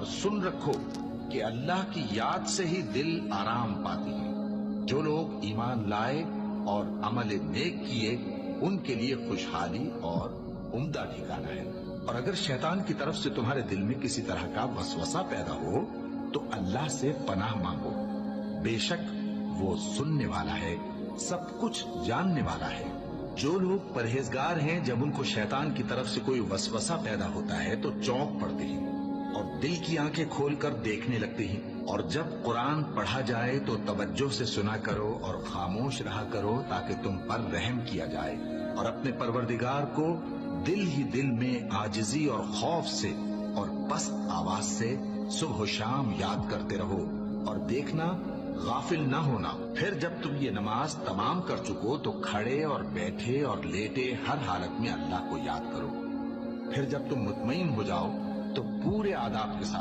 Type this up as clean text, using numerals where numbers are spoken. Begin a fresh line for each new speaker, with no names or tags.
اور سن رکھو کہ اللہ کی یاد سے ہی دل آرام پاتی ہے۔ جو لوگ ایمان لائے اور عمل نیک کیے ان کے لیے خوشحالی اور عمدہ ٹھکانہ ہے۔ اور اگر شیطان کی طرف سے تمہارے دل میں کسی طرح کا وسوسہ پیدا ہو تو اللہ سے پناہ مانگو، بے شک وہ سننے والا ہے، سب کچھ جاننے والا ہے۔ جو لوگ پرہیزگار ہیں جب ان کو شیطان کی طرف سے کوئی وسوسہ پیدا ہوتا ہے تو چونک پڑتے ہیں اور دل کی آنکھیں کھول کر دیکھنے لگتے ہیں، اور جب قرآن پڑھا جائے تو توجہ سے سنا کرو اور خاموش رہا کرو تاکہ تم پر رحم کیا جائے، اور اپنے پروردگار کو دل ہی دل میں عاجزی اور خوف سے اور پست آواز سے صبح و شام یاد کرتے رہو، اور دیکھنا غافل نہ ہونا۔ پھر جب تم یہ نماز تمام کر چکو تو کھڑے اور بیٹھے اور لیٹے ہر حالت میں اللہ کو یاد کرو۔ پھر جب تم مطمئن ہو جاؤ تو پورے آداب کے ساتھ